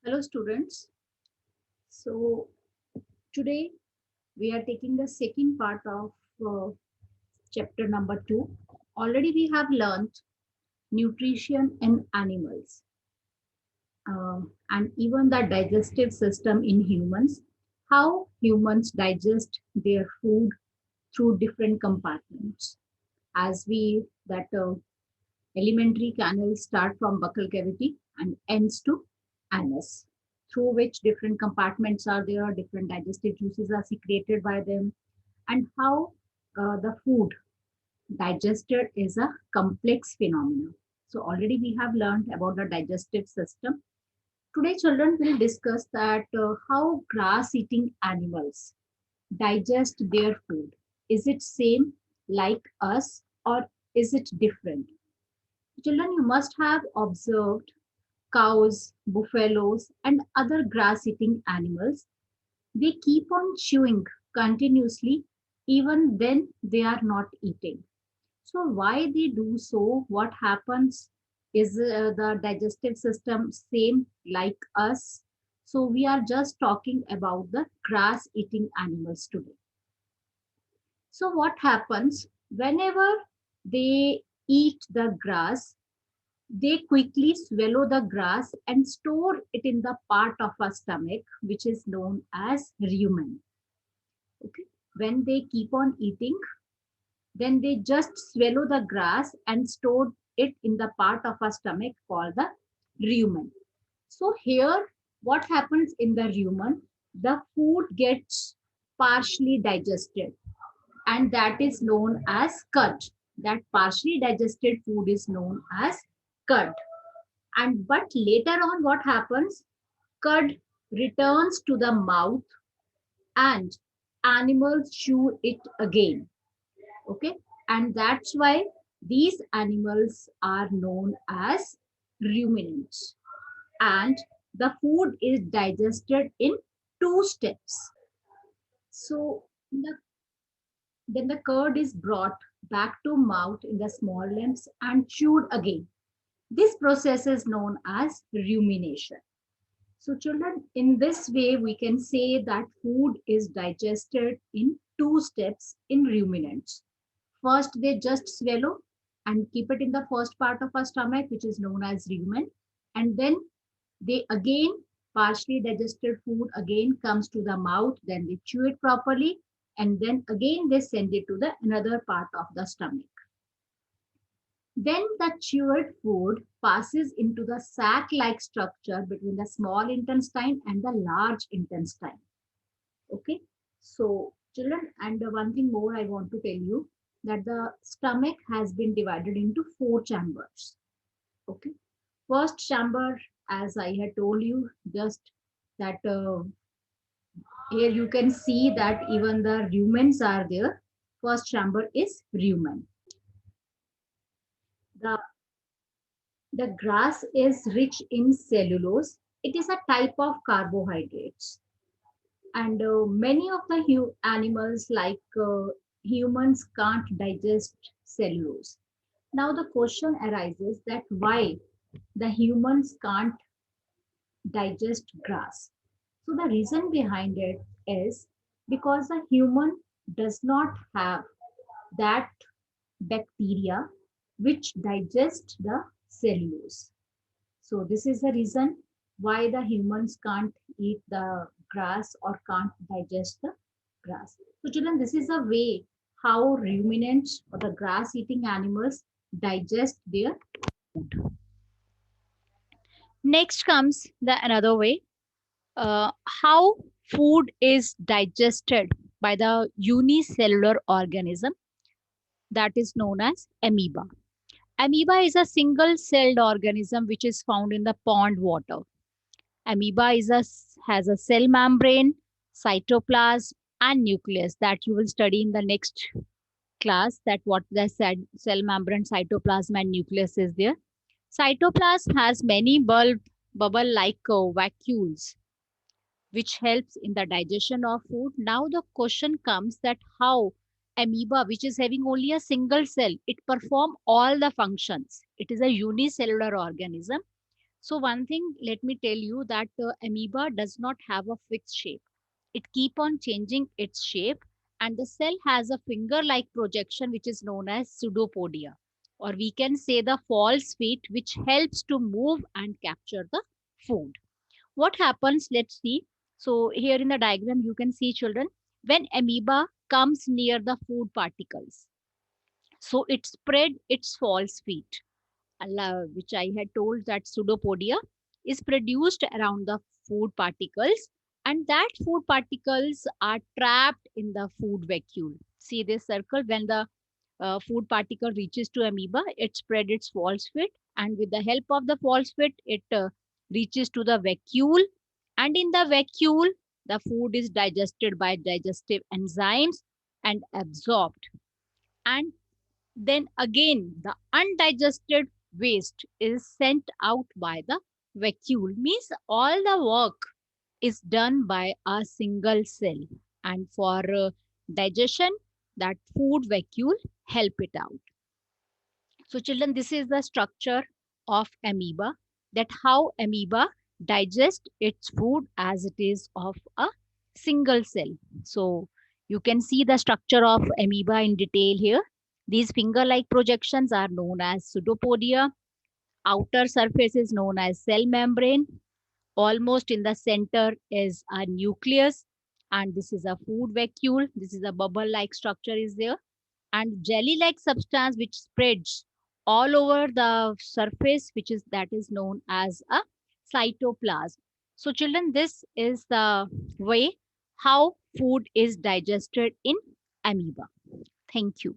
Hello students. So today we are taking the second part of chapter number 2. Already we have learned nutrition in animals and even the digestive system in humans, how humans digest their food through different compartments. As we that Alimentary canals start from buccal cavity and ends to anus, through which different compartments are there, different digestive juices are secreted by them, and how the food digested is a complex phenomenon. So already we have learned about the digestive system. Today children will discuss that how grass eating animals digest their food. Is it same like us or is it different? Children, you must have observed cows, buffaloes, and other grass eating animals. They keep on chewing continuously even when they are not eating. So, why they do so? What happens? Is the digestive system same like us? So, we are just talking about the grass eating animals today. So, what happens whenever they eat the grass? They quickly swallow the grass and store it in the part of our stomach, which is known as rumen. Okay. When they keep on eating, then they just swallow the grass and store it in the part of our stomach called the rumen. So here, what happens in the rumen? The food gets partially digested, and that is known as cud. That partially digested food is known as cud. And but later on, what happens? Cud returns to the mouth and animals chew it again. Okay, and that's why these animals are known as ruminants. And the food is digested in two steps. So then the curd is brought back to mouth in the small limbs and chewed again. This process is known as rumination. So, children, in this way, we can say that food is digested in two steps in ruminants. First, they just swallow and keep it in the first part of our stomach, which is known as rumen. And then they again, partially digested food again comes to the mouth, then they chew it properly, and then again they send it to the another part of the stomach. Then the chewed food passes into the sac-like structure between the small intestine and the large intestine. Okay. So, children, and one thing more I want to tell you that the stomach has been divided into four chambers. Okay. First chamber, as I had told you, just that here you can see that even the rumens are there. First chamber is rumen. The The grass is rich in cellulose. It is a type of carbohydrates. And many of the animals, like humans, can't digest cellulose. Now, the question arises that why the humans can't digest grass. So, the reason behind it is because the human does not have that bacteria which digest the cellulose. So this is the reason why the humans can't eat the grass or can't digest the grass. So children, this is a way how ruminants or the grass eating animals digest their food. Next comes the another way, how food is digested by the unicellular organism, that is known as amoeba. Amoeba is a single-celled organism which is found in the pond water. Amoeba has a cell membrane, cytoplasm, and nucleus that you will study in the next class. That what the cell membrane, cytoplasm, and nucleus is there. Cytoplasm has many bubble-like vacuoles which helps in the digestion of food. Now the question comes that how amoeba, which is having only a single cell, it perform all the functions. It is a unicellular organism. So one thing, let me tell you that amoeba does not have a fixed shape. It keep on changing its shape, and the cell has a finger-like projection which is known as pseudopodia, or we can say the false feet, which helps to move and capture the food. What happens? Let's see. So here in the diagram, you can see, children, when amoeba comes near the food particles, so it spread its false feet, which I had told that pseudopodia is produced around the food particles, and that food particles are trapped in the food vacuole. See this circle, when the food particle reaches to amoeba, it spread its false feet, and with the help of the false feet, it reaches to the vacuole, and in the vacuole, the food is digested by digestive enzymes and absorbed, and then again the undigested waste is sent out by the vacuole. Means all the work is done by a single cell, and for digestion, that food vacuole help it out. So children, this is the structure of amoeba, that how amoeba digest its food as it is of a single cell. So you can see the structure of amoeba in detail here. These finger-like projections are known as pseudopodia. Outer surface is known as cell membrane. Almost in the center is a nucleus, and this is a food vacuole. This is a bubble-like structure is there, and jelly-like substance which spreads all over the surface, which is that is known as a cytoplasm. So children, this is the way how food is digested in amoeba. Thank you.